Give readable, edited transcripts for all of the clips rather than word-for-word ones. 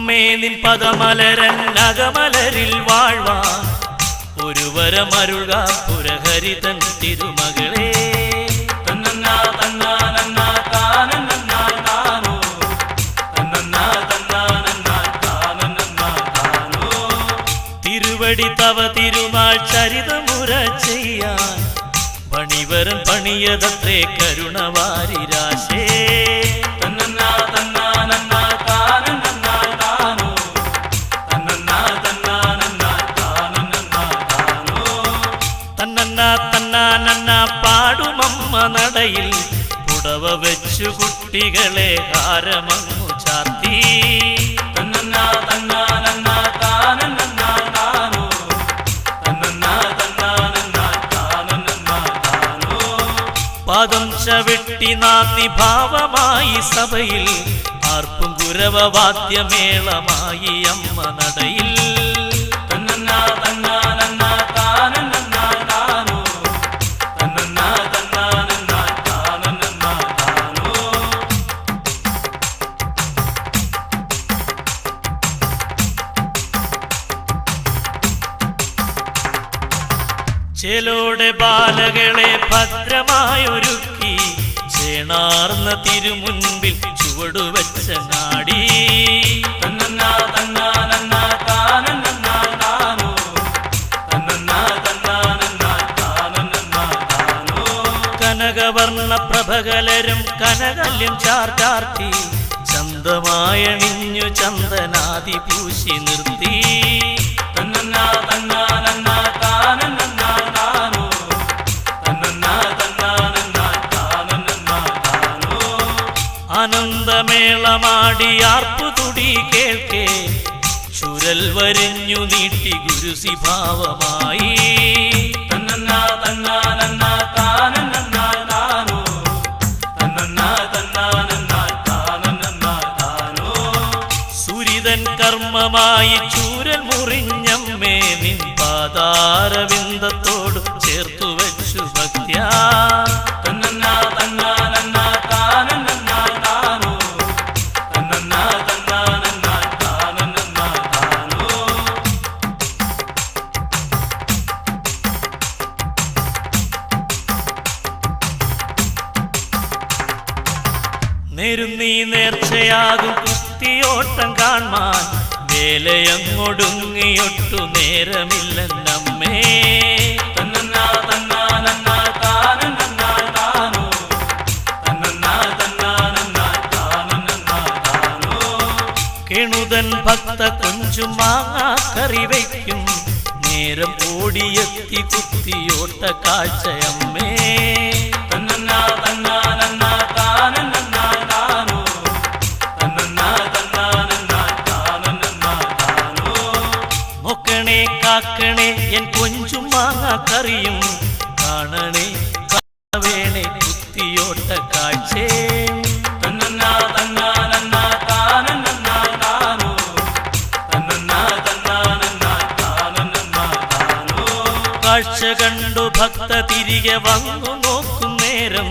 അമ്മേ നിൻ പദമലരൻ അകമലരിൽ വാഴ്വാൻ ഒരു വരമരുൾക പുരഹരിതൻ തിരുമകളെ. തിരുവടി തവ തിരുനാൾ ചരിതമുര ചെയ്യാൻ പണിവരൻ പണിയതത്രേ കരുണവാരിരാശേ. തന്നാനന്ന പാടുമമ്മ നടയിൽ പുടവ വെച്ചു കുട്ടികളെ ഹാരമങ്ങു ചാർത്തി. പാദം ചവിട്ടി നാന്ദി ഭാവമായി സഭയിൽ ആർപ്പും കുരവവാദ്യമേളമായി അമ്മ നടയിൽ. ചേലോടെ ബാലകളെ ഭദ്രമായൊരുക്കി ചേണാർന്ന തിരുമുൻപിൽ ചുവടുവെച്ച നാടി. കനകവർണ്ണ പ്രഭകലരും കനകല്യം ചാർത്തി ചന്തമായണിഞ്ഞു ചന്ദനാദി പൂശി നിർത്തി. ആനന്ദമേളമാടി ആർപ്പുതുടി കേൾക്കെ ചുരൽ വരിഞ്ഞു നീട്ടി ഗുരുസിഭാവമായി. സുരിതൻ കർമ്മമായി ചൂരൽ മുറിഞ്ഞമ്മേ നിൻ പാതാരവിന്ദത്തോട് ചേർത്തു വെച്ചു ഭക്ത്യാ. നേരുന്നീ നേർച്ചയാകും കുത്തിയോട്ടം കാൺമാൻ വേലയങ്ങൊടുങ്ങിയൊട്ടു നേരമില്ലെന്നമ്മേ. കിണുതൻ ഭക്ത കൊഞ്ചും മാങ്ങാക്കറി വയ്ക്കും നേരം ഓടിയെത്തി കുത്തിയോട്ട കാഴ്ചയമ്മേ. നോക്കണേ കാക്കണേ എൻ കൊഞ്ചും മാങ്ങാക്കറിയും കാണണേ കാണവേണേ കുത്തിയോട്ട കാഴ്ചേ. കാഴ്ച കണ്ടു ഭക്ത തിരികെ വന്നു നോക്കും നേരം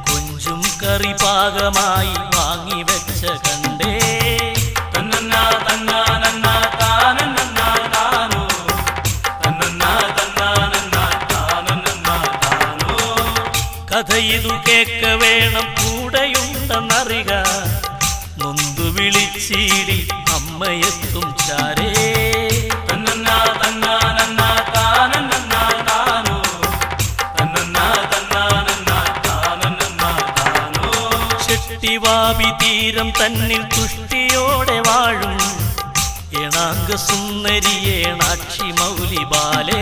കൊഞ്ചും കറി പാകമായി വാങ്ങിവെച്ച കണ്ടേ. കഥയിതു കേക്ക വേണം കൂടെയുണ്ടെന്നറിക നൊന്തു വിളിച്ചീടി അമ്മയെത്തും ചാരേ. ചെട്ടിവാവി തീരം തന്നിൽ തുഷ്ടിയോടെ വാഴും ഏണാംഗ സുന്ദരിയേണാക്ഷി മൗലി ബാലേ.